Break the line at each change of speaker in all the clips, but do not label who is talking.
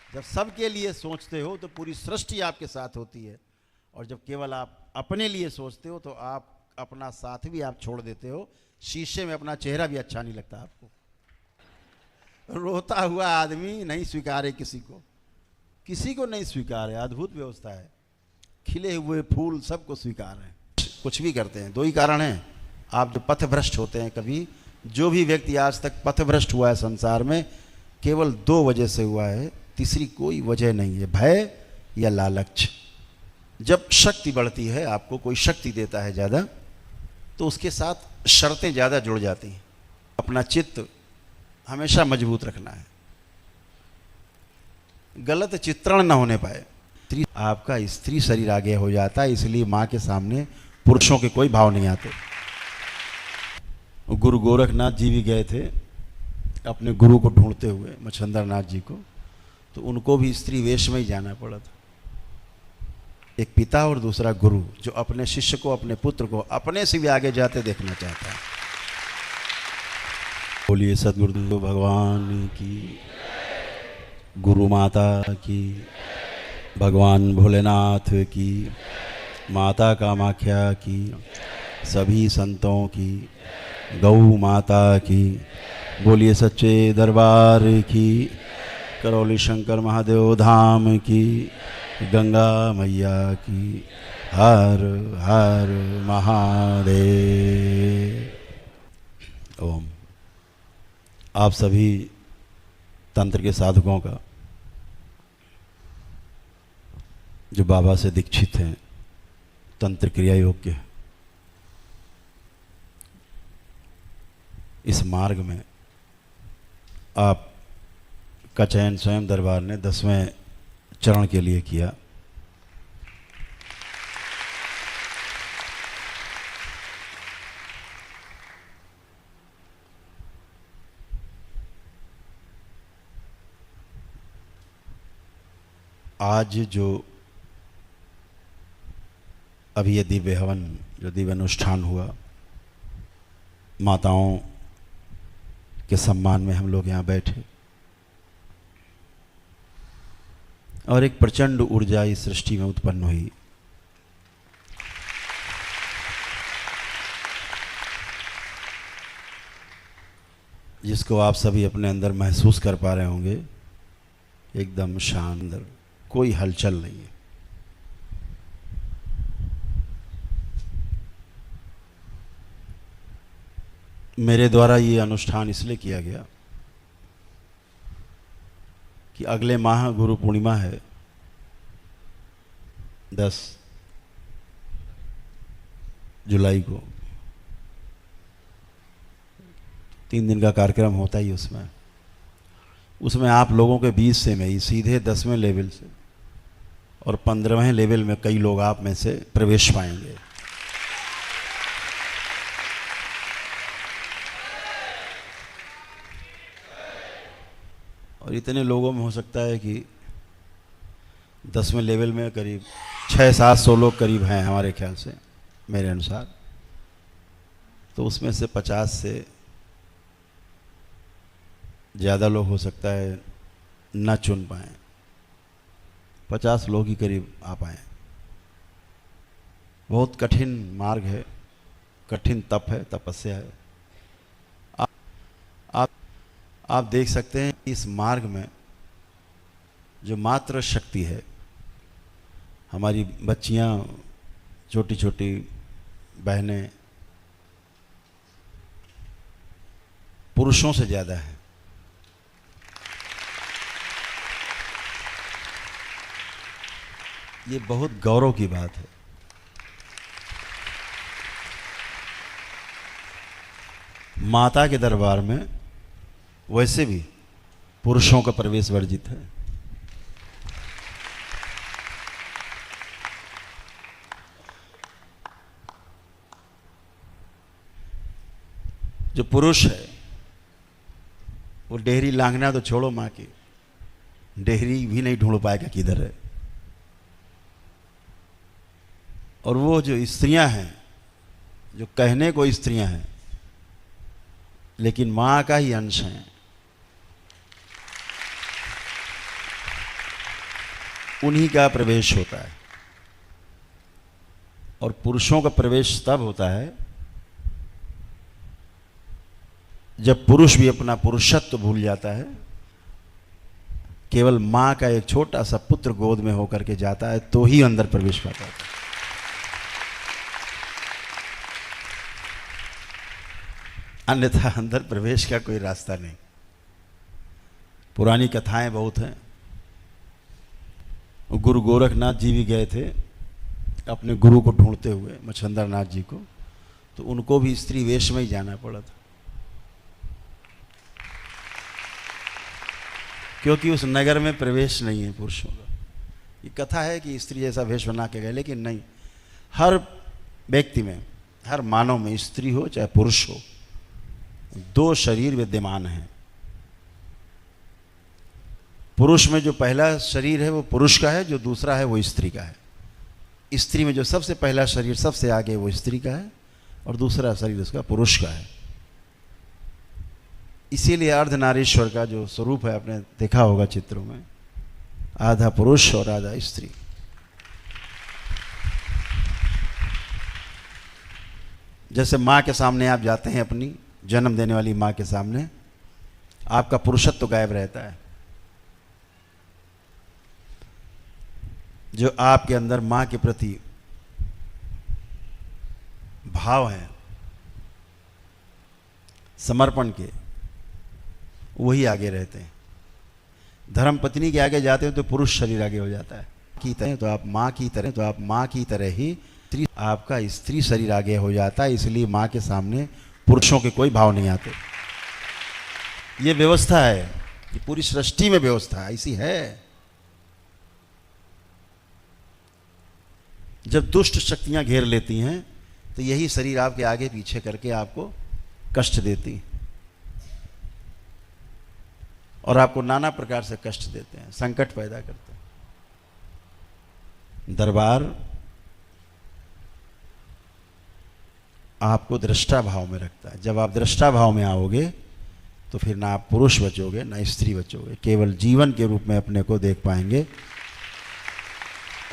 जब सबके लिए सोचते हो तो पूरी सृष्टि आपके साथ होती है, और जब केवल आप अपने लिए सोचते हो तो आप अपना साथ भी आप छोड़ देते हो। शीशे में अपना चेहरा भी अच्छा नहीं लगता आपको। रोता हुआ आदमी नहीं स्वीकारे किसी को नहीं स्वीकार है। अद्भुत व्यवस्था है। खिले हुए फूल सबको स्वीकार है। कुछ भी करते हैं, दो ही कारण हैं। आप जो पथभ्रष्ट होते हैं, कभी जो भी व्यक्ति आज तक पथभ्रष्ट हुआ है संसार में, केवल दो वजह से हुआ है, तीसरी कोई वजह नहीं है, भय या लालच। जब शक्ति बढ़ती है, आपको कोई शक्ति देता है ज़्यादा, तो उसके साथ शर्तें ज़्यादा जुड़ जाती हैं। अपना चित्त हमेशा मजबूत रखना है, गलत चित्रण न होने पाए। आपका स्त्री शरीर आगे हो जाता है, इसलिए माँ के सामने पुरुषों के कोई भाव नहीं आते। गुरु गोरखनाथ जी भी गए थे अपने गुरु को ढूंढते हुए, मच्छंदर नाथ जी को, तो उनको भी स्त्री वेश में ही जाना पड़ा था। एक पिता और दूसरा गुरु, जो अपने शिष्य को, अपने पुत्र को अपने से भी आगे जाते देखना चाहता है। बोलिए सद्गुरु भगवान की, गुरु माता की, भगवान भोलेनाथ की, माता कामाख्या की, सभी संतों की, गौ माता की। बोलिए सच्चे दरबार की, करौली शंकर महादेव धाम की, गंगा मैया की। हर हर महादेव। ओम। आप सभी तंत्र के साधकों का, जो बाबा से दीक्षित हैं, तंत्र क्रिया योग के, इस मार्ग में आप का चयन स्वयं दरबार ने 10वें चरण के लिए किया। आज जो अभी ये दिव्य हवन, जो दिव्य अनुष्ठान हुआ, माताओं के सम्मान में हम लोग यहाँ बैठे, और एक प्रचंड ऊर्जा इस सृष्टि में उत्पन्न हुई। जिसको आप सभी अपने अंदर महसूस कर पा रहे होंगे। एकदम शानदार, कोई हलचल नहीं है। मेरे द्वारा ये अनुष्ठान इसलिए किया गया कि अगले माह गुरु पूर्णिमा है, 10 जुलाई को। 3 दिन का कार्यक्रम होता ही उसमें आप लोगों के बीच से मैं ही सीधे 10वें लेवल से और 15वें लेवल में कई लोग आप में से प्रवेश पाएंगे। और इतने लोगों में हो सकता है कि 10वें लेवल में करीब 600-700 लोग करीब हैं हमारे ख्याल से, मेरे अनुसार। तो उसमें से 50 से ज़्यादा लोग हो सकता है न चुन पाएँ। 50 लोग ही करीब आ पाएँ। बहुत कठिन मार्ग है, कठिन तप है, तपस्या है। आप देख सकते हैं इस मार्ग में जो मात्र शक्ति है, हमारी बच्चियां, छोटी छोटी बहनें पुरुषों से ज़्यादा है। ये बहुत गौरव की बात है। माता के दरबार में वैसे भी पुरुषों का प्रवेश वर्जित है। जो पुरुष है वो डेहरी लांघना तो छोड़ो, माँ की डेहरी भी नहीं ढूंढ पाएगा किधर है। और वो जो स्त्रियां हैं, जो कहने को स्त्रियां हैं लेकिन माँ का ही अंश हैं, उन्हीं का प्रवेश होता है। और पुरुषों का प्रवेश तब होता है जब पुरुष भी अपना पुरुषत्व भूल जाता है, केवल मां का एक छोटा सा पुत्र गोद में होकर के जाता है तो ही अंदर प्रवेश पाता है। अन्यथा अंदर प्रवेश का कोई रास्ता नहीं। पुरानी कथाएं बहुत हैं। गुरु गोरखनाथ जी भी गए थे अपने गुरु को ढूंढते हुए, मच्छंदर नाथ जी को, तो उनको भी स्त्री वेश में ही जाना पड़ा था, क्योंकि उस नगर में प्रवेश नहीं है पुरुषों का। ये कथा है कि स्त्री जैसा वेश बना के गए, लेकिन नहीं, हर व्यक्ति में, हर मानव में, स्त्री हो चाहे पुरुष हो, दो शरीर विद्यमान हैं। पुरुष में जो पहला शरीर है वो पुरुष का है, जो दूसरा है वो स्त्री का है। स्त्री में जो सबसे पहला शरीर सबसे आगे वो स्त्री का है और दूसरा शरीर उसका पुरुष का है। इसीलिए अर्धनारीश्वर का जो स्वरूप है, आपने देखा होगा चित्रों में, आधा पुरुष और आधा स्त्री। जैसे माँ के सामने आप जाते हैं, अपनी जन्म देने वाली माँ के सामने, आपका पुरुषत्व तो गायब रहता है। जो आपके अंदर माँ के प्रति भाव हैं समर्पण के, वही आगे रहते हैं। धर्म पत्नी के आगे जाते हैं तो पुरुष शरीर आगे हो जाता है। की तरह तो आप माँ की तरह, तो आप माँ की तरह ही आपका स्त्री शरीर आगे हो जाता है। इसलिए माँ के सामने पुरुषों के कोई भाव नहीं आते। ये व्यवस्था है, ये पूरी सृष्टि में व्यवस्था ऐसी है। जब दुष्ट शक्तियां घेर लेती हैं तो यही शरीर आपके आगे पीछे करके आपको कष्ट देती और आपको नाना प्रकार से कष्ट देते हैं, संकट पैदा करते हैं। दरबार आपको दृष्टा भाव में रखता है। जब आप दृष्टा भाव में आओगे तो फिर ना आप पुरुष बचोगे ना स्त्री बचोगे, केवल जीवन के रूप में अपने को देख पाएंगे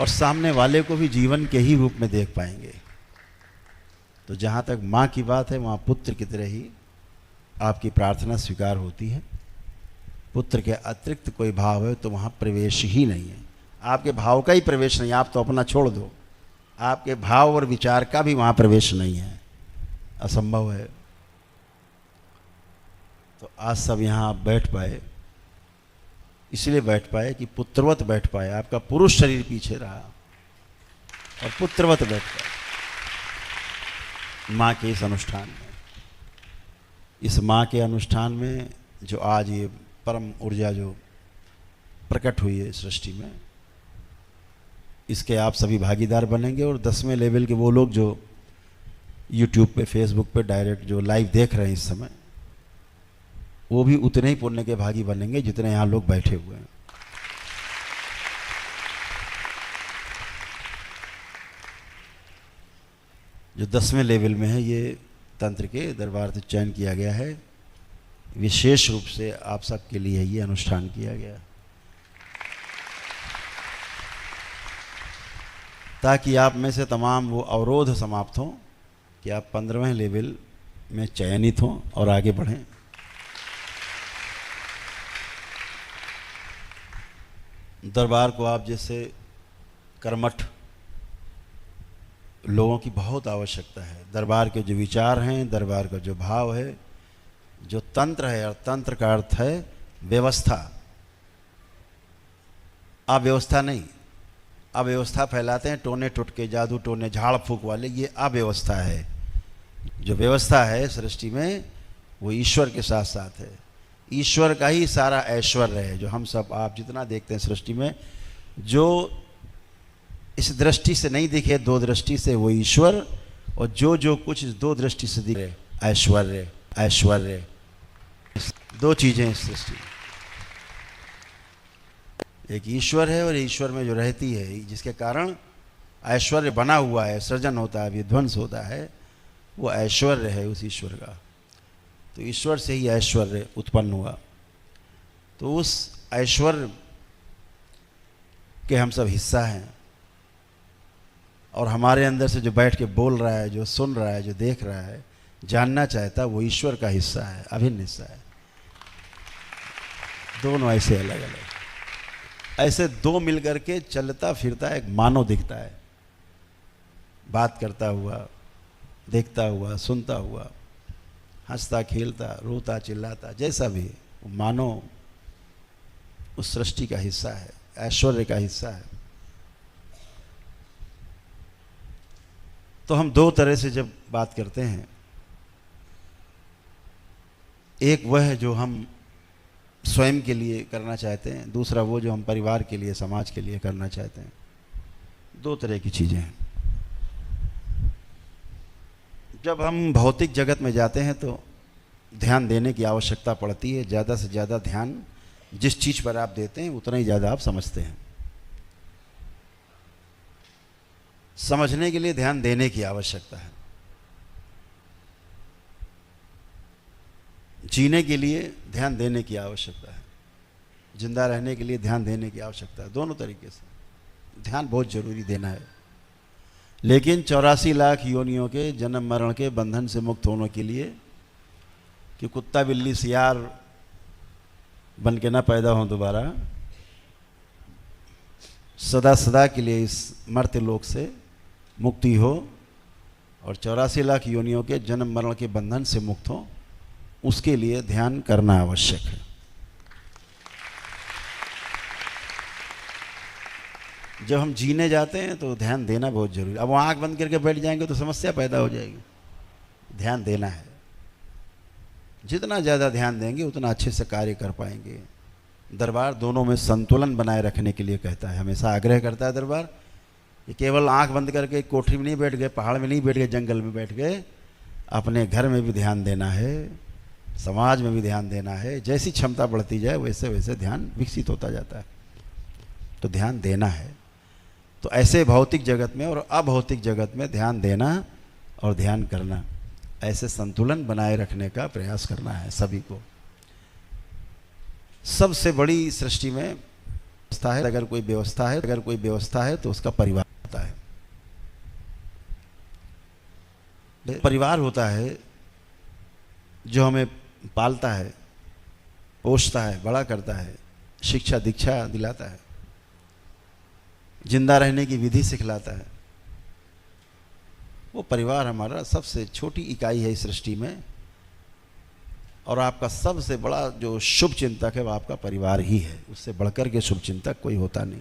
और सामने वाले को भी जीवन के ही रूप में देख पाएंगे। तो जहाँ तक माँ की बात है, वहाँ पुत्र की तरह ही आपकी प्रार्थना स्वीकार होती है। पुत्र के अतिरिक्त कोई भाव है तो वहाँ प्रवेश ही नहीं है। आपके भाव का ही प्रवेश नहीं, आप तो अपना छोड़ दो, आपके भाव और विचार का भी वहाँ प्रवेश नहीं है, असंभव है। तो आज सब यहाँ बैठ पाए, इसलिए बैठ पाए कि पुत्रवत बैठ पाए। आपका पुरुष शरीर पीछे रहा और पुत्रवत बैठ पाए माँ के इस अनुष्ठान में। इस माँ के अनुष्ठान में जो आज ये परम ऊर्जा जो प्रकट हुई है सृष्टि में, इसके आप सभी भागीदार बनेंगे। और 10वें लेवल के वो लोग जो यूट्यूब पे, फेसबुक पे डायरेक्ट जो लाइव देख रहे हैं इस समय, वो भी उतने ही पुण्य के भागी बनेंगे जितने यहाँ लोग बैठे हुए हैं। जो 10वें लेवल में है, ये तंत्र के दरबार से चयन किया गया है, विशेष रूप से आप सबके लिए ये अनुष्ठान किया गया, ताकि आप में से तमाम वो अवरोध समाप्त हों कि आप 15वें लेवल में चयनित हों और आगे बढ़ें। दरबार को आप जैसे कर्मठ लोगों की बहुत आवश्यकता है। दरबार के जो विचार हैं, दरबार का जो भाव है, जो तंत्र है, और तंत्र का अर्थ है व्यवस्था, अव्यवस्था नहीं। अव्यवस्था फैलाते हैं टोने टुटके, जादू टोने, झाड़ फूक वाले, ये अव्यवस्था है। जो व्यवस्था है सृष्टि में वो ईश्वर के साथ साथ है। ईश्वर का ही सारा ऐश्वर्य है जो हम सब, आप जितना देखते हैं सृष्टि में, जो इस दृष्टि से नहीं दिखे, दो दृष्टि से, वो ईश्वर, और जो कुछ इस दो दृष्टि से दिखे, ऐश्वर्य, ऐश्वर्य, दो चीजें इस सृष्टि में। एक ईश्वर है और ईश्वर में जो रहती है, जिसके कारण ऐश्वर्य बना हुआ है, सृजन होता है, विध्वंस होता है, वो ऐश्वर्य है उस ईश्वर का। तो ईश्वर से ही ऐश्वर्य उत्पन्न हुआ। तो उस ऐश्वर्य कि हम सब हिस्सा हैं, और हमारे अंदर से जो बैठ के बोल रहा है, जो सुन रहा है, जो देख रहा है, जानना चाहता है, वो ईश्वर का हिस्सा है, अभिन्न हिस्सा है। दोनों ऐसे अलग अलग, ऐसे दो मिलकर के चलता फिरता एक मानव दिखता है, बात करता हुआ, देखता हुआ, सुनता हुआ, हंसता खेलता, रोता चिल्लाता, जैसा भी मानो उस सृष्टि का हिस्सा है, ऐश्वर्य का हिस्सा है। तो हम दो तरह से जब बात करते हैं, एक वह है जो हम स्वयं के लिए करना चाहते हैं, दूसरा वो जो हम परिवार के लिए, समाज के लिए करना चाहते हैं। दो तरह की चीज़ें हैं। जब हम भौतिक जगत में जाते हैं तो ध्यान देने की आवश्यकता पड़ती है। ज़्यादा से ज़्यादा ध्यान जिस चीज़ पर आप देते हैं उतना ही ज़्यादा आप समझते हैं। समझने के लिए ध्यान देने की आवश्यकता है, जीने के लिए ध्यान देने की आवश्यकता है, जिंदा रहने के लिए ध्यान देने की आवश्यकता है। दोनों तरीके से ध्यान बहुत जरूरी देना है। लेकिन 84 लाख योनियों के जन्म मरण के बंधन से मुक्त होने के लिए, कि कुत्ता बिल्ली सियार बन के ना पैदा हो दोबारा, सदा सदा के लिए इस मर्त्य लोक से मुक्ति हो और 84 लाख योनियों के जन्म मरण के बंधन से मुक्त हो, उसके लिए ध्यान करना आवश्यक है। जब हम जीने जाते हैं तो ध्यान देना बहुत जरूरी। अब वो आंख बंद करके बैठ जाएंगे तो समस्या पैदा हो जाएगी। ध्यान देना है, जितना ज़्यादा ध्यान देंगे उतना अच्छे से कार्य कर पाएंगे। दरबार दोनों में संतुलन बनाए रखने के लिए कहता है, हमेशा आग्रह करता है दरबार। ये केवल आंख बंद करके कोठरी में नहीं बैठ गए, पहाड़ में नहीं बैठ गए, जंगल में बैठ गए, अपने घर में भी ध्यान देना है, समाज में भी ध्यान देना है। जैसी क्षमता बढ़ती जाए वैसे वैसे ध्यान विकसित होता जाता है। तो ध्यान देना है। तो ऐसे भौतिक जगत में और अभौतिक जगत में ध्यान देना और ध्यान करना, ऐसे संतुलन बनाए रखने का प्रयास करना है सभी को। सबसे बड़ी सृष्टि में व्यवस्था है। अगर कोई व्यवस्था है तो उसका परिवार होता है। परिवार होता है जो हमें पालता है, पोषता है, बड़ा करता है, शिक्षा दीक्षा दिलाता है, जिंदा रहने की विधि सिखलाता है। वो परिवार हमारा सबसे छोटी इकाई है इस सृष्टि में, और आपका सबसे बड़ा जो शुभ चिंतक है वो आपका परिवार ही है। उससे बढ़कर के शुभ चिंतक कोई होता नहीं।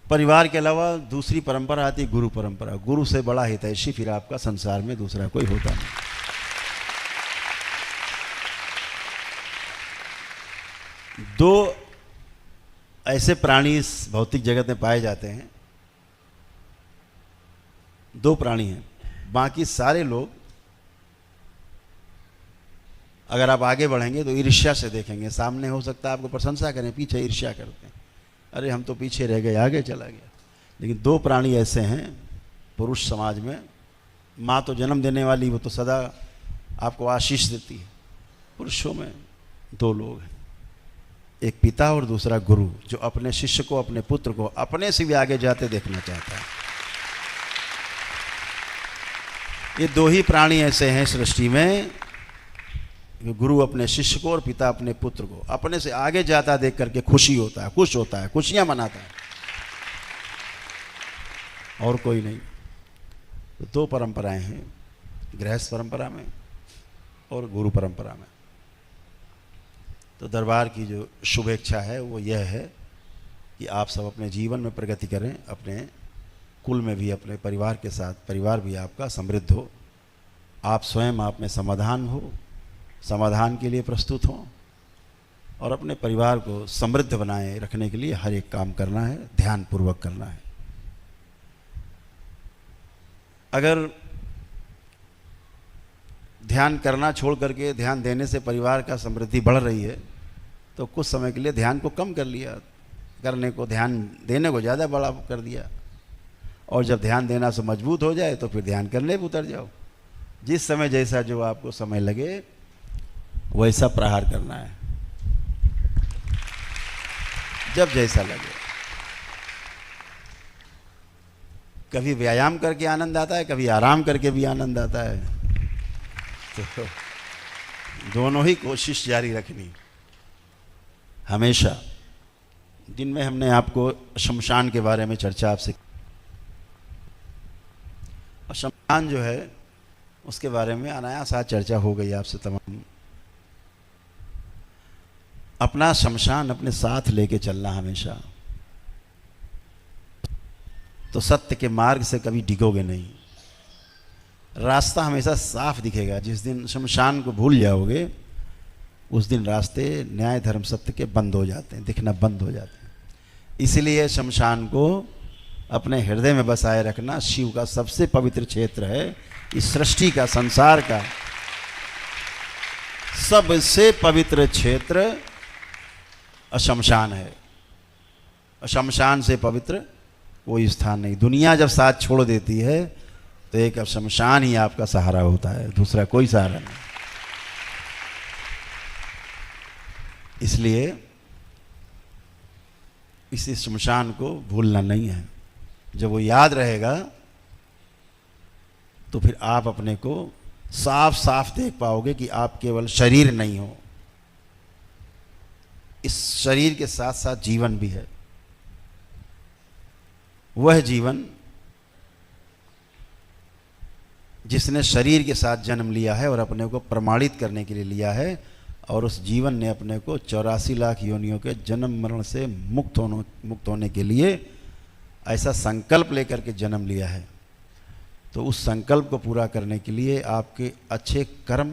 परिवार के अलावा दूसरी परंपरा आती है गुरु परंपरा। गुरु से बड़ा हितैषी फिर आपका संसार में दूसरा कोई होता नहीं। दो ऐसे प्राणी इस भौतिक जगत में पाए जाते हैं, दो प्राणी हैं। बाकी सारे लोग, अगर आप आगे बढ़ेंगे तो ईर्ष्या से देखेंगे। सामने हो सकता है आपको प्रशंसा करें, पीछे ईर्ष्या करते हैं, अरे हम तो पीछे रह गए, आगे चला गया। लेकिन दो प्राणी ऐसे हैं पुरुष समाज में। माँ तो जन्म देने वाली, वो तो सदा आपको आशीष देती है। पुरुषों में दो लोग हैं, एक पिता और दूसरा गुरु, जो अपने शिष्य को, अपने पुत्र को अपने से भी आगे जाते देखना चाहता है। ये दो ही प्राणी ऐसे हैं सृष्टि में, गुरु अपने शिष्य को और पिता अपने पुत्र को अपने से आगे जाता देख करके खुशी होता है, खुश होता है, खुशियां मनाता है, और कोई नहीं। तो दो परंपराएं हैं, गृहस्थ परंपरा में और गुरु परंपरा में। तो दरबार की जो शुभेच्छा है वो यह है कि आप सब अपने जीवन में प्रगति करें, अपने कुल में भी, अपने परिवार के साथ, परिवार भी आपका समृद्ध हो, आप स्वयं आप में समाधान हो, समाधान के लिए प्रस्तुत हों, और अपने परिवार को समृद्ध बनाए रखने के लिए हर एक काम करना है, ध्यानपूर्वक करना है। अगर ध्यान करना छोड़ करके ध्यान देने से परिवार का समृद्धि बढ़ रही है तो कुछ समय के लिए ध्यान को कम कर लिया, करने को, ध्यान देने को ज़्यादा बड़ा कर दिया, और जब ध्यान देना से मजबूत हो जाए तो फिर ध्यान करने पर उतर जाओ। जिस समय जैसा जो आपको समय लगे वैसा प्रहार करना है। जब जैसा लगे। कभी व्यायाम करके आनंद आता है, कभी आराम करके भी आनंद आता है, तो दोनों ही कोशिश जारी रखनी हमेशा। दिन में हमने आपको शमशान के बारे में चर्चा आपसे, और शमशान जो है उसके बारे में अनायास आज चर्चा हो गई आपसे तमाम। अपना शमशान अपने साथ लेके चलना हमेशा, तो सत्य के मार्ग से कभी डिगोगे नहीं। रास्ता हमेशा साफ दिखेगा। जिस दिन शमशान को भूल जाओगे उस दिन रास्ते न्याय धर्म सत्य के बंद हो जाते हैं, दिखना बंद हो जाते हैं। इसलिए शमशान को अपने हृदय में बसाए रखना शिव का सबसे पवित्र क्षेत्र है। इस सृष्टि का, संसार का सबसे पवित्र क्षेत्र शमशान है। शमशान से पवित्र कोई स्थान नहीं। दुनिया जब साथ छोड़ देती है तो एक शमशान ही आपका सहारा होता है, दूसरा कोई सहारा नहीं। इसलिए इस शमशान को भूलना नहीं है। जब वो याद रहेगा तो फिर आप अपने को साफ साफ देख पाओगे कि आप केवल शरीर नहीं हो, इस शरीर के साथ साथ जीवन भी है। वह जीवन जिसने शरीर के साथ जन्म लिया है और अपने को प्रमाणित करने के लिए लिया है, और उस जीवन ने अपने को 84 लाख योनियों के जन्म मरण से मुक्त होने के लिए ऐसा संकल्प लेकर के जन्म लिया है। तो उस संकल्प को पूरा करने के लिए आपके अच्छे कर्म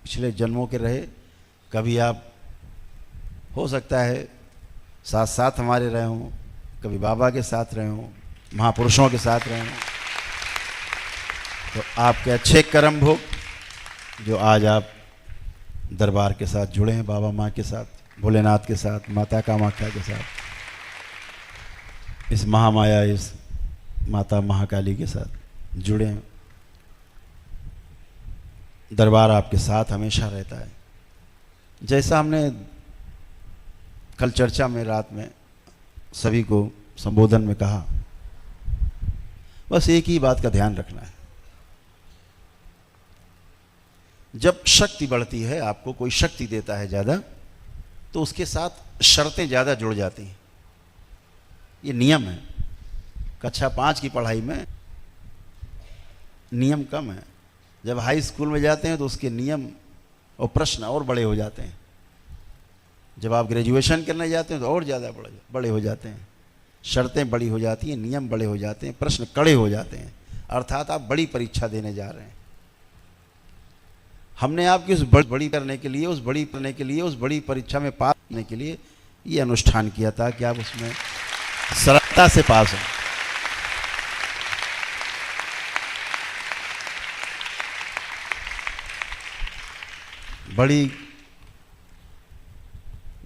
पिछले जन्मों के रहे। कभी आप हो सकता है साथ साथ हमारे रहे हों, कभी बाबा के साथ रहे हों, महापुरुषों के साथ रहे हों, तो आपके अच्छे कर्म भोग जो आज आप दरबार के साथ जुड़े हैं, बाबा माँ के साथ, भोलेनाथ के साथ, माता कामाख्या के साथ, इस महामाया, इस माता महाकाली के साथ जुड़े हैं। दरबार आपके साथ हमेशा रहता है। जैसा हमने कल चर्चा में रात में सभी को संबोधन में कहा, बस एक ही बात का ध्यान रखना है। जब शक्ति बढ़ती है, आपको कोई शक्ति देता है ज़्यादा, तो उसके साथ शर्तें ज़्यादा जुड़ जाती हैं। ये नियम है। कक्षा 5 की पढ़ाई में नियम कम है। जब हाई स्कूल में जाते हैं तो उसके नियम और प्रश्न और बड़े हो जाते हैं। जब आप ग्रेजुएशन करने जाते हैं तो और ज़्यादा बड़े हो जाते हैं। शर्तें बड़ी हो जाती हैं, नियम बड़े हो जाते हैं, प्रश्न कड़े हो जाते हैं। अर्थात आप बड़ी परीक्षा देने जा रहे हैं। हमने आपकी उस बड़ी करने के लिए, उस बड़ी परीक्षा में पास होने के लिए ये अनुष्ठान किया था कि आप उसमें सरलता से पास हो। बड़ी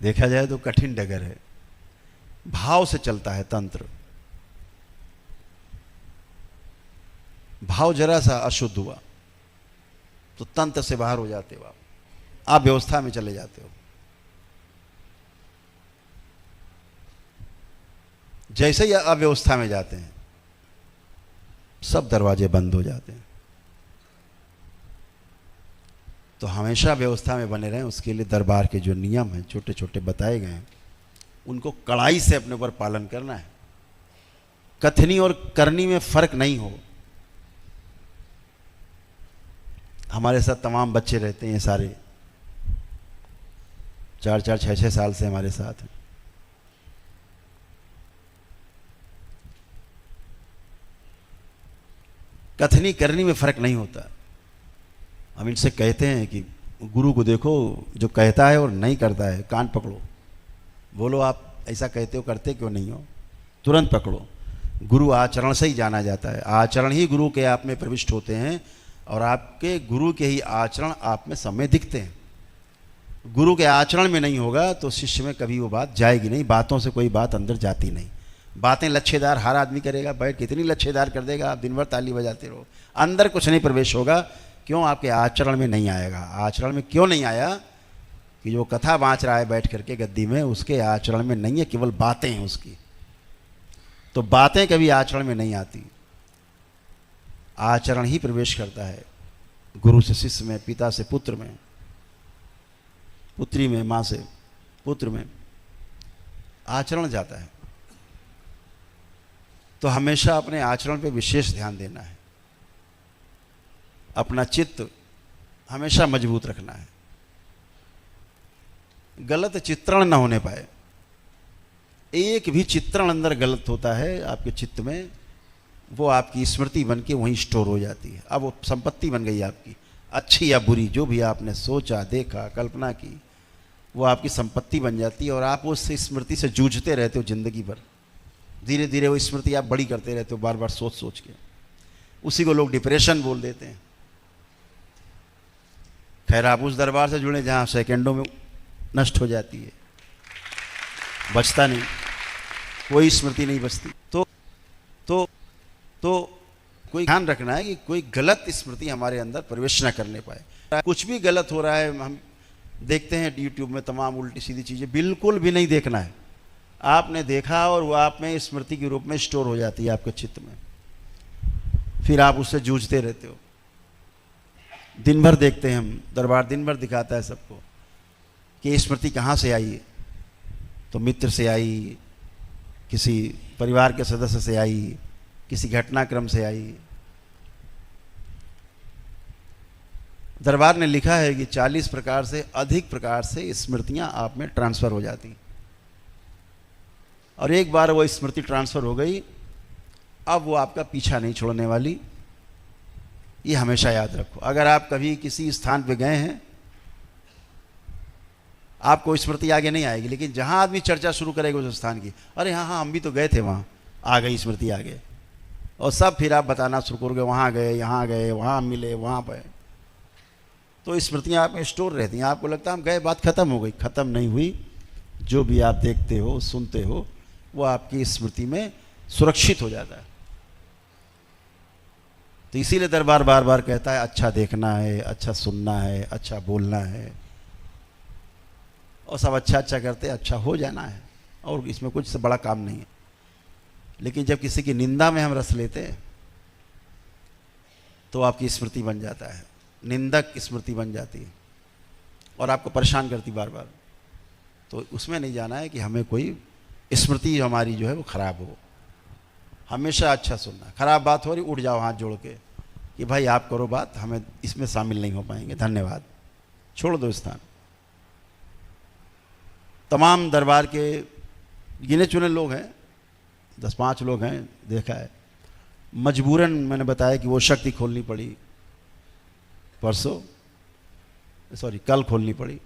देखा जाए तो कठिन डगर है। भाव से चलता है तंत्र। भाव जरा सा अशुद्ध हुआ तो तंत्र से बाहर हो जाते हो आप व्यवस्था में चले जाते हो। जैसे ही अव्यवस्था में जाते हैं सब दरवाजे बंद हो जाते हैं। तो हमेशा व्यवस्था में बने रहें, उसके लिए दरबार के जो नियम हैं छोटे छोटे बताए गए हैं उनको कड़ाई से अपने ऊपर पालन करना है। कथनी और करनी में फर्क नहीं हो। हमारे साथ तमाम बच्चे रहते हैं, सारे 4-4, 6-6 साल से हमारे साथ हैं। कथनी करनी में फर्क नहीं होता। हम इनसे कहते हैं कि गुरु को देखो, जो कहता है और नहीं करता है, कान पकड़ो, बोलो आप ऐसा कहते हो, करते क्यों नहीं हो, तुरंत पकड़ो। गुरु आचरण से ही जाना जाता है। आचरण ही गुरु के आप में प्रविष्ट होते हैं और आपके गुरु के ही आचरण आप में सब में दिखते हैं। गुरु के आचरण में नहीं होगा तो शिष्य में कभी वो बात जाएगी नहीं। बातों से कोई बात अंदर जाती नहीं। बातें लच्छेदार हर आदमी करेगा, बैठ कितनी लच्छेदार कर देगा, आप दिन भर ताली बजाते रहो, अंदर कुछ नहीं प्रवेश होगा। क्यों? आपके आचरण में नहीं आएगा। आचरण में क्यों नहीं आया? कि जो कथा बाँच रहा है बैठ करके गद्दी में, उसके आचरण में नहीं है, केवल बातें हैं उसकी। तो बातें कभी आचरण में नहीं आती, आचरण ही प्रवेश करता है। गुरु से शिष्य में, पिता से पुत्र में, पुत्री में माँ से पुत्र में आचरण जाता है। तो हमेशा अपने आचरण पे विशेष ध्यान देना है, अपना चित्त हमेशा मजबूत रखना है, गलत चित्रण न होने पाए। एक भी चित्रण अंदर गलत होता है आपके चित्त में, वो आपकी स्मृति बन के वहीं स्टोर हो जाती है। अब वो संपत्ति बन गई आपकी, अच्छी या बुरी, जो भी आपने सोचा, देखा, कल्पना की, वो आपकी संपत्ति बन जाती है। और आप उस स्मृति से जूझते रहते हो जिंदगी भर। धीरे धीरे वो स्मृति आप बड़ी करते रहते हो, बार बार सोच सोच के। उसी को लोग डिप्रेशन बोल देते हैं। खैर, आप उस दरबार से जुड़े जहाँ सेकंडों में नष्ट हो जाती है, बचता नहीं, कोई स्मृति नहीं बचती। तो कोई ध्यान रखना है कि कोई गलत स्मृति हमारे अंदर प्रवेश न करने पाए। कुछ भी गलत हो रहा है, हम देखते हैं यूट्यूब में तमाम उल्टी सीधी चीज़ें, बिल्कुल भी नहीं देखना है। आपने देखा और वो आप में स्मृति के रूप में स्टोर हो जाती है आपके चित्त में, फिर आप उससे जूझते रहते हो। दिन भर देखते हैं हम, दरबार दिन भर दिखाता है सबको कि स्मृति कहाँ से आई। तो मित्र से आई, किसी परिवार के सदस्य से आई, किसी घटनाक्रम से आई। दरबार ने लिखा है कि 40 प्रकार से अधिक प्रकार से स्मृतियां आप में ट्रांसफर हो जाती, और एक बार वो स्मृति ट्रांसफर हो गई, अब वो आपका पीछा नहीं छोड़ने वाली। ये हमेशा याद रखो। अगर आप कभी किसी स्थान पे गए हैं, आपको स्मृति आगे नहीं आएगी, लेकिन जहां आदमी चर्चा शुरू करेगा उस स्थान की, अरे हाँ हाँ हम भी तो गए थे वहां, आ गई स्मृति आगे, और सब फिर आप बताना शुरू करोगे, वहाँ गए, यहाँ गए, वहाँ मिले, वहाँ पे। तो स्मृतियाँ आप में स्टोर रहती हैं। आपको लगता है हम गए, बात खत्म हो गई। खत्म नहीं हुई। जो भी आप देखते हो, सुनते हो, वो आपकी स्मृति में सुरक्षित हो जाता है। तो इसीलिए दरबार बार बार कहता है अच्छा देखना है, अच्छा सुनना है, अच्छा बोलना है, और सब अच्छा अच्छा करते अच्छा हो जाना है, और इसमें कुछ से बड़ा काम नहीं है। लेकिन जब किसी की निंदा में हम रस लेते हैं तो आपकी स्मृति बन जाता है, निंदक स्मृति बन जाती है और आपको परेशान करती बार बार। तो उसमें नहीं जाना है कि हमें कोई स्मृति हमारी जो है वो खराब हो। हमेशा अच्छा सुनना, खराब बात हो रही उठ जाओ हाथ जोड़ के कि भाई आप करो बात, हमें इसमें शामिल नहीं हो पाएंगे, धन्यवाद, छोड़ दो स्थान। तमाम दरबार के गिने चुने लोग हैं, 10-5 लोग हैं, देखा है। मजबूरन मैंने बताया कि वो शक्ति खोलनी पड़ी, कल खोलनी पड़ी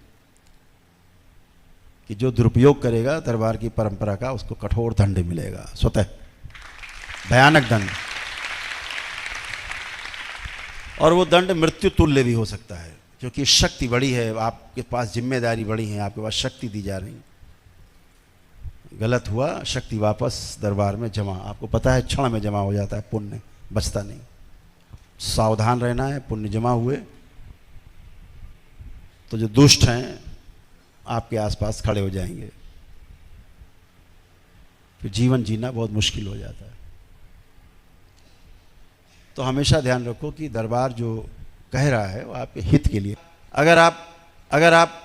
कि जो दुरुपयोग करेगा दरबार की परंपरा का, उसको कठोर दंड मिलेगा, स्वतः भयानक दंड। और वो दंड मृत्यु तुल्य भी हो सकता है, क्योंकि शक्ति बड़ी है, आपके पास जिम्मेदारी बड़ी है, आपके पास शक्ति दी जा रही। गलत हुआ, शक्ति वापस दरबार में जमा। आपको पता है क्षण में जमा हो जाता है, पुण्य बचता नहीं। सावधान रहना है। पुण्य जमा हुए तो जो दुष्ट हैं आपके आसपास खड़े हो जाएंगे, फिर जीवन जीना बहुत मुश्किल हो जाता है। तो हमेशा ध्यान रखो कि दरबार जो कह रहा है वो आपके हित के लिए। अगर आप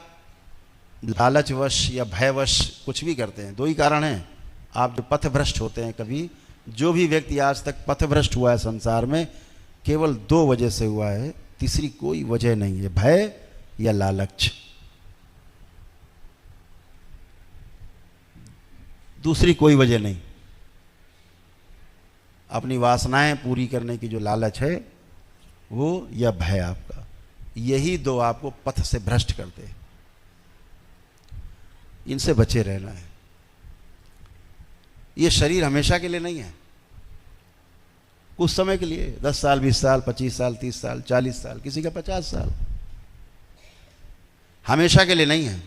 लालचवश या भयवश कुछ भी करते हैं, 2 ही कारण हैं। आप जो पथभ्रष्ट होते हैं, कभी जो भी व्यक्ति आज तक पथभ्रष्ट हुआ है संसार में, केवल 2 वजह से हुआ है, तीसरी कोई वजह नहीं है, भय या लालच। दूसरी कोई वजह नहीं। अपनी वासनाएं पूरी करने की जो लालच है वो, या भय आपका, यही 2 आपको पथ से भ्रष्ट करते हैं। इनसे बचे रहना है। ये शरीर हमेशा के लिए नहीं है, कुछ समय के लिए, 10 साल, 20 साल, 25 साल, 30 साल, 40 साल, किसी का 50 साल, हमेशा के लिए नहीं है।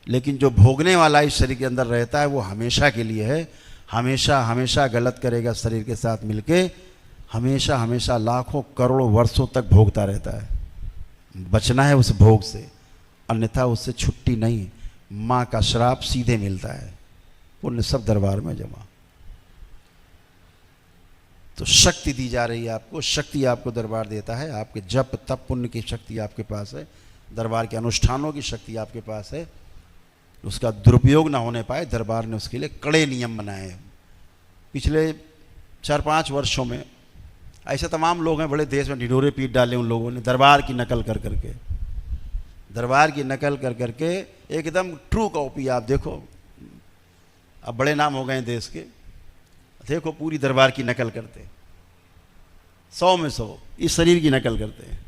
लेकिन जो भोगने वाला इस शरीर के अंदर रहता है वो हमेशा के लिए है। हमेशा हमेशा गलत करेगा शरीर के साथ मिलके, हमेशा हमेशा लाखों करोड़ों वर्षों तक भोगता रहता है। बचना है उस भोग से, अन्यथा उससे छुट्टी नहीं। माँ का श्राप सीधे मिलता है, पुण्य सब दरबार में जमा। तो शक्ति दी जा रही है आपको, शक्ति आपको दरबार देता है। आपके जप तप पुण्य की शक्ति आपके पास है, दरबार के अनुष्ठानों की शक्ति आपके पास है। उसका दुरुपयोग ना होने पाए, दरबार ने उसके लिए कड़े नियम बनाए हैं। पिछले 4-5 वर्षों में ऐसे तमाम लोग हैं, बड़े देश में ढिढोरे पीट डाले उन लोगों ने, दरबार की नकल कर करके, दरबार की नकल कर करके एकदम ट्रू कॉपी। आप देखो, अब बड़े नाम हो गए हैं देश के, देखो पूरी दरबार की नकल करते, 100 में 100 इस शरीर की नकल करते हैं।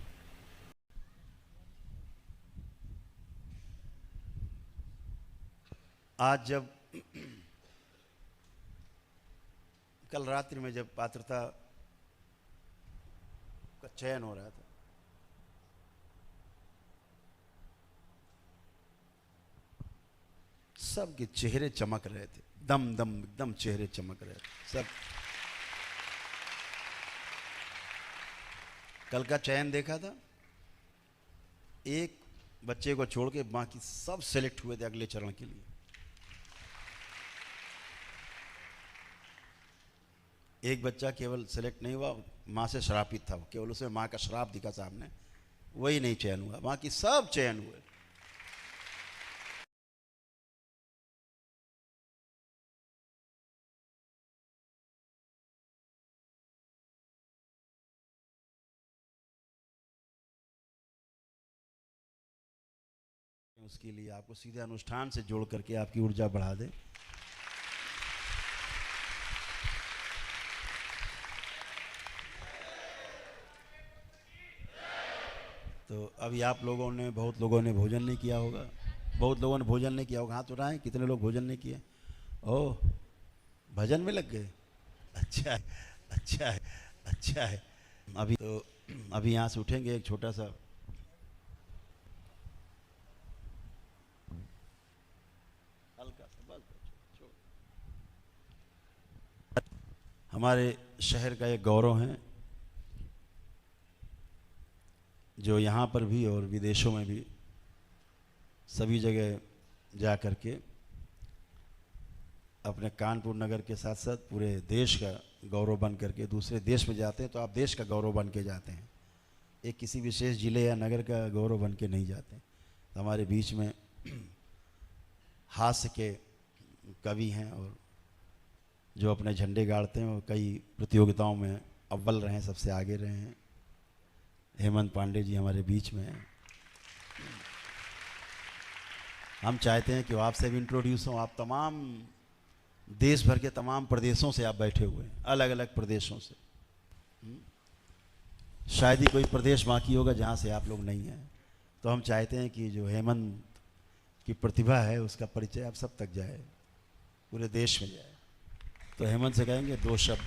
आज जब कल रात्रि में जब पात्रता का चयन हो रहा था, सबके चेहरे चमक रहे थे, दम दम एकदम चेहरे चमक रहे थे सब। कल का चयन देखा था, एक बच्चे को छोड़ के बाकी सब सेलेक्ट हुए थे अगले चरण के लिए। एक बच्चा केवल सेलेक्ट नहीं हुआ, माँ से श्रापित था, केवल उसमें माँ का श्राप दिखा सामने, वही नहीं चयन हुआ, बाकी सब चयन हुए। उसके लिए आपको सीधे अनुष्ठान से जोड़ करके आपकी ऊर्जा बढ़ा दे। तो अभी आप लोगों ने, बहुत लोगों ने भोजन नहीं किया होगा, बहुत लोगों ने भोजन नहीं किया होगा, हाथ उठाएं कितने लोग भोजन नहीं किए। ओह, भजन में लग गए, अच्छा है, अच्छा है, अच्छा है। अभी यहाँ से उठेंगे, एक छोटा सा हल्का सा बस, हमारे शहर का एक गौरव है जो यहाँ पर भी और विदेशों में भी सभी जगह जा कर के अपने कानपुर नगर के साथ साथ पूरे देश का गौरव बन करके, दूसरे देश में जाते हैं तो आप देश का गौरव बन के जाते हैं, एक किसी विशेष जिले या नगर का गौरव बन के नहीं जाते। तो हमारे बीच में हास्य के कवि हैं और जो अपने झंडे गाड़ते हैं और कई प्रतियोगिताओं में अव्वल रहे हैं, सबसे आगे रहे हैं। हेमंत पांडे जी हमारे बीच में हैं। हम चाहते हैं कि आपसे भी इंट्रोड्यूस हों। आप तमाम देश भर के तमाम प्रदेशों से आप बैठे हुए हैं, अलग अलग प्रदेशों से। शायद ही कोई प्रदेश बाकी होगा जहाँ से आप लोग नहीं हैं। तो हम चाहते हैं कि जो हेमंत की प्रतिभा है उसका परिचय आप सब तक जाए, पूरे देश में जाए। तो हेमंत से कहेंगे 2 शब्द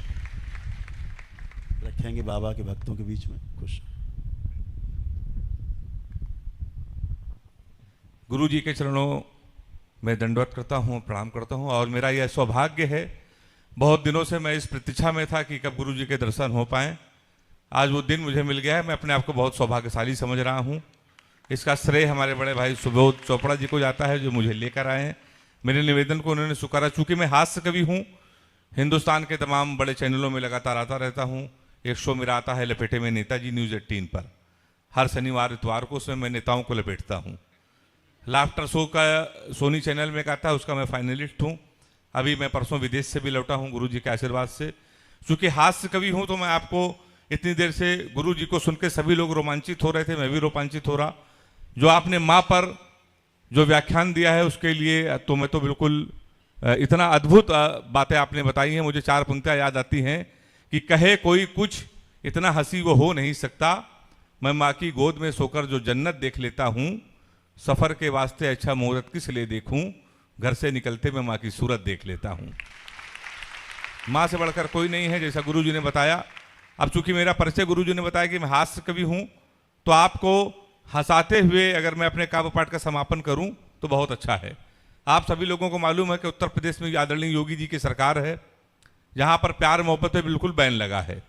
रखेंगे बाबा के भक्तों के बीच में। खुश
गुरु जी के चरणों में दंडवत करता हूँ, प्रणाम करता हूँ। और मेरा यह सौभाग्य है, बहुत दिनों से मैं इस प्रतीक्षा में था कि कब गुरु जी के दर्शन हो पाएँ। आज वो दिन मुझे मिल गया है। मैं अपने आप को बहुत सौभाग्यशाली समझ रहा हूँ। इसका श्रेय हमारे बड़े भाई सुबोध चोपड़ा जी को जाता है, जो मुझे लेकर आए हैं। मेरे निवेदन को उन्होंने स्वीकारा। चूँकि मैं हास्य कवि हूँ, हिंदुस्तान के तमाम बड़े चैनलों में लगातार आता रहता हूँ। एक शो मेरा आता है लपेटे में नेताजी न्यूज़ 18 पर, हर शनिवार इतवार को, उसमें मैं नेताओं को लपेटता हूँ। लाफ्टर शो का सोनी चैनल में आता है, उसका मैं फाइनलिस्ट हूँ। अभी मैं परसों विदेश से भी लौटा हूँ गुरु जी के आशीर्वाद से। चूँकि हास्य कवि हूँ तो मैं आपको इतनी देर से गुरु जी को सुन के सभी लोग रोमांचित हो रहे थे, मैं भी रोमांचित हो रहा। जो आपने माँ पर जो व्याख्यान दिया है उसके लिए तो मैं तो बिल्कुल, इतना अद्भुत बातें आपने बताई हैं। मुझे 4 पंक्तियाँ याद आती हैं कि कहे कोई कुछ, इतना हंसी वो हो नहीं सकता। मैं माँ की गोद में सोकर जो जन्नत देख लेता हूँ, सफ़र के वास्ते अच्छा मुहूर्त किस लिए देखूं, घर से निकलते मैं माँ की सूरत देख लेता हूँ। माँ से बढ़कर कोई नहीं है, जैसा गुरु जी ने बताया। अब चूंकि मेरा परिचय गुरु जी ने बताया कि मैं हास्य कवि हूँ, तो आपको हंसाते हुए अगर मैं अपने काव्य पाठ का समापन करूँ तो बहुत अच्छा है। आप सभी लोगों को मालूम है कि उत्तर प्रदेश में आदरणीय योगी जी की सरकार है, जहाँ पर प्यार मोहब्बत पे बिल्कुल बैन लगा है।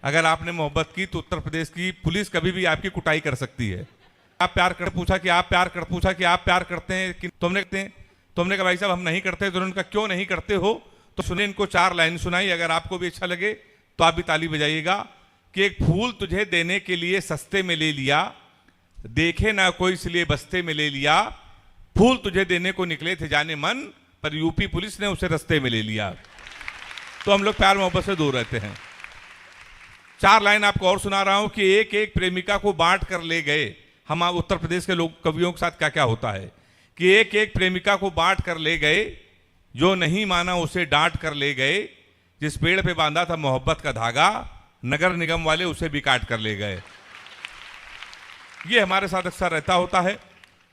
अगर आपने मोहब्बत की तो उत्तर प्रदेश की पुलिस कभी भी आपकी कुटाई कर सकती है। आप प्यार कर पूछा कि आप प्यार करते हैं कि तुमने कहा भाई साहब हम नहीं करते। तो उन्होंने कहा क्यों नहीं करते हो? तो सुने, इनको 4 लाइन सुनाई, अगर आपको भी अच्छा लगे तो आप भी ताली बजाइएगा। कि एक फूल तुझे देने के लिए सस्ते में ले लिया, देखे ना कोई इसलिए बस्ते में ले लिया, फूल तुझे देने को निकले थे जाने मन, पर यूपी पुलिस ने उसे रस्ते में ले लिया। तो हम लोग प्यार मोहब्बत से दूर रहते हैं। 4 लाइन आपको और सुना रहा हूं कि एक एक प्रेमिका को बांट कर ले गए। हम उत्तर प्रदेश के लोग कवियों के साथ क्या क्या होता है कि एक एक प्रेमिका को बांट कर ले गए, जो नहीं माना उसे डांट कर ले गए, जिस पेड़ पे बांधा था मोहब्बत का धागा, नगर निगम वाले उसे भी काट कर ले गए। ये हमारे साथ अक्सर रहता होता है।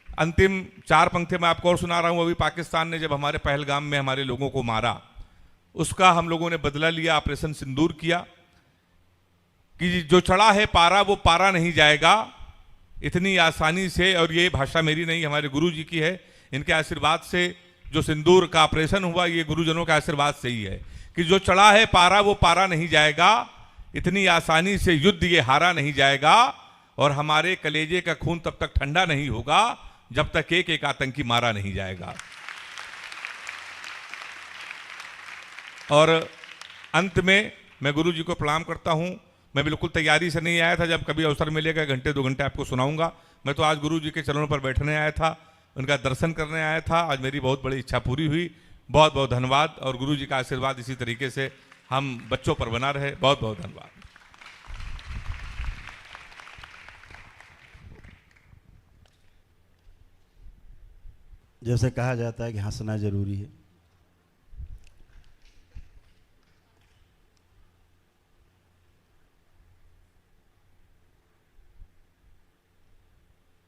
अंतिम 4 पंक्तियां मैं आपको और सुना रहा हूं। अभी पाकिस्तान ने जब हमारे पहलगाम में हमारे लोगों को मारा, उसका हम लोगों ने बदला लिया, ऑपरेशन सिंदूर किया। कि जो चढ़ा है पारा वो पारा नहीं जाएगा इतनी आसानी से। और ये भाषा मेरी नहीं, हमारे गुरु जी की है। इनके आशीर्वाद से जो सिंदूर का ऑपरेशन हुआ, ये गुरुजनों के आशीर्वाद से ही है कि जो चढ़ा है पारा वो पारा नहीं जाएगा, इतनी आसानी से युद्ध ये हारा नहीं जाएगा, और हमारे कलेजे का खून तब तक ठंडा नहीं होगा जब तक एक एक आतंकी मारा नहीं जाएगा। और अंत में मैं गुरु जी को प्रणाम करता हूं। मैं बिल्कुल तैयारी से नहीं आया था, जब कभी अवसर मिलेगा 1 घंटे 2 घंटे आपको सुनाऊंगा। मैं तो आज गुरु जी के चरणों पर बैठने आया था, उनका दर्शन करने आया था। आज मेरी बहुत बड़ी इच्छा पूरी हुई। बहुत बहुत धन्यवाद, और गुरु जी का आशीर्वाद इसी तरीके से हम बच्चों पर बना रहे। बहुत बहुत धन्यवाद।
जैसे कहा जाता है कि हंसना जरूरी है,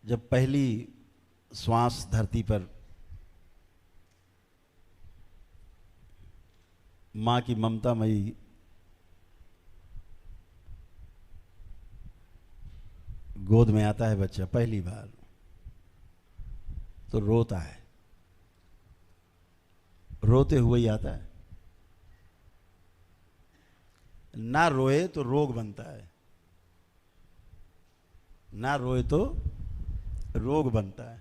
जब पहली श्वास धरती पर मां की ममतामयी गोद में आता है बच्चा पहली बार, तो रोता है, रोते हुए ही आता है। ना रोए तो रोग बनता है, ना रोए तो रोग बनता है।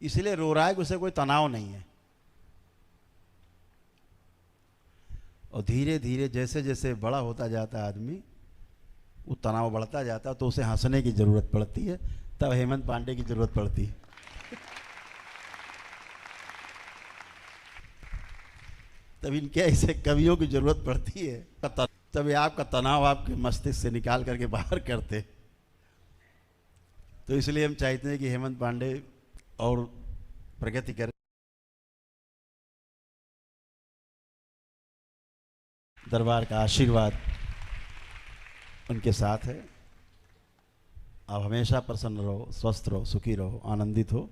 इसलिए रो रहा है कि उसे कोई तनाव नहीं है। और धीरे धीरे जैसे जैसे बड़ा होता जाता है आदमी, वो तनाव बढ़ता जाता है, तो उसे हंसने की जरूरत पड़ती है। तब हेमंत पांडे की जरूरत पड़ती है। तब इनके ऐसे कवियों की जरूरत पड़ती है, तभी आपका तनाव आपके मस्तिष्क से निकाल करके बाहर करते। तो इसलिए हम चाहते हैं कि हेमंत पांडे और प्रगति करें। दरबार का आशीर्वाद उनके साथ है। आप हमेशा प्रसन्न रहो, स्वस्थ रहो, सुखी रहो, आनंदित हो,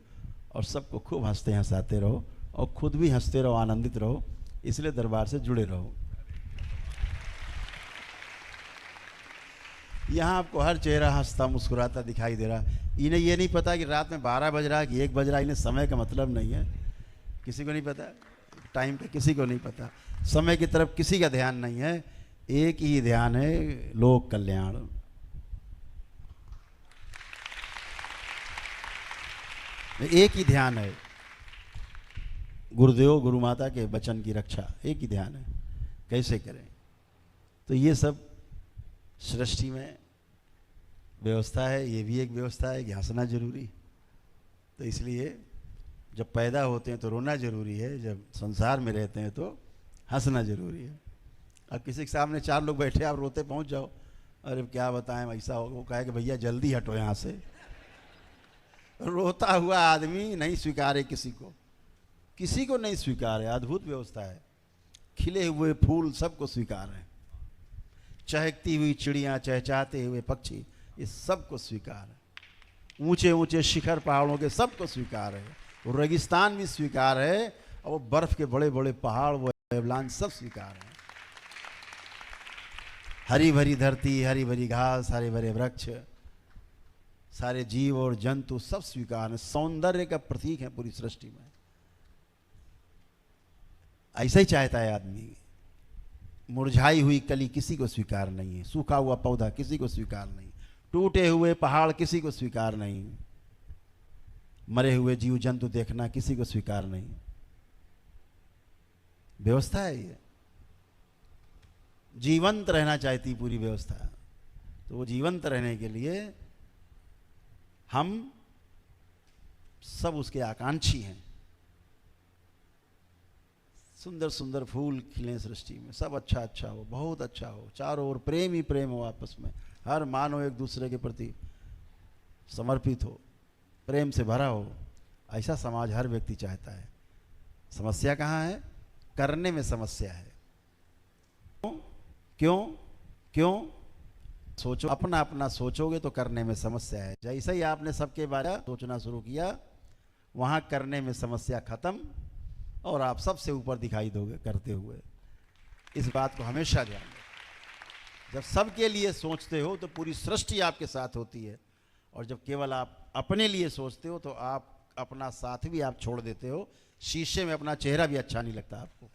और सबको खूब हंसते हंसाते रहो, और खुद भी हंसते रहो, आनंदित रहो। इसलिए दरबार से जुड़े रहो। यहाँ आपको हर चेहरा हंसता मुस्कुराता दिखाई दे रहा। इन्हें ये नहीं पता कि रात में 12 बज रहा है कि 1 बज रहा है। इन्हें समय का मतलब नहीं है, किसी को नहीं पता टाइम का, किसी को नहीं पता। समय की तरफ किसी का ध्यान नहीं है, एक ही ध्यान है, लोक कल्याण। एक ही ध्यान है, गुरुदेव गुरु माता के वचन की रक्षा। एक ही ध्यान है, कैसे करें। तो ये सब सृष्टि में व्यवस्था है। ये भी एक व्यवस्था है कि हंसना जरूरी। तो इसलिए जब पैदा होते हैं तो रोना जरूरी है, जब संसार में रहते हैं तो हंसना जरूरी है। अब किसी के सामने 4 लोग बैठे, आप रोते पहुंच जाओ, अरे क्या बताएं ऐसा हो, वो कहे कि भैया जल्दी हटो यहाँ से। रोता हुआ आदमी नहीं स्वीकार है, किसी को नहीं स्वीकार है। अद्भुत व्यवस्था है। खिले हुए फूल सबको स्वीकार है, चहकती हुई चिड़ियाँ, चहचहाते हुए पक्षी, ये सबको स्वीकार है। ऊंचे ऊंचे शिखर पहाड़ों के सबको स्वीकार है। वो रेगिस्तान भी स्वीकार है, और वो बर्फ के बड़े बड़े पहाड़, वो एवलांच सब स्वीकार है। हरी भरी धरती, हरी भरी घास, हरे भरे वृक्ष, सारे जीव और जंतु सब स्वीकार है। सौंदर्य का प्रतीक है पूरी सृष्टि में। ऐसा ही चाहता है आदमी मुरझाई हुई कली किसी को स्वीकार नहीं है, सूखा हुआ पौधा किसी को स्वीकार नहीं, टूटे हुए पहाड़ किसी को स्वीकार नहीं, मरे हुए जीव जंतु देखना किसी को स्वीकार नहीं। व्यवस्था है ये, जीवंत रहना चाहती पूरी व्यवस्था। तो वो जीवंत रहने के लिए हम सब उसके आकांक्षी हैं। सुंदर सुंदर फूल खिले सृष्टि में, सब अच्छा अच्छा हो, बहुत अच्छा हो, चारों ओर प्रेम ही प्रेम हो, आपस में हर मानव एक दूसरे के प्रति समर्पित हो, प्रेम से भरा हो। ऐसा समाज हर व्यक्ति चाहता है। समस्या कहाँ है? करने में समस्या है। क्यों क्यों? सोचो, अपना अपना सोचोगे तो करने में समस्या है। जैसे ही आपने सबके बारे में सोचना शुरू किया, वहाँ करने में समस्या खत्म और आप सबसे ऊपर दिखाई दोगे करते हुए। इस बात को हमेशा ध्यान रखें। जब सबके लिए सोचते हो तो पूरी सृष्टि आपके साथ होती है, और जब केवल आप अपने लिए सोचते हो तो आप अपना साथ भी आप छोड़ देते हो। शीशे में अपना चेहरा भी अच्छा नहीं लगता आपको।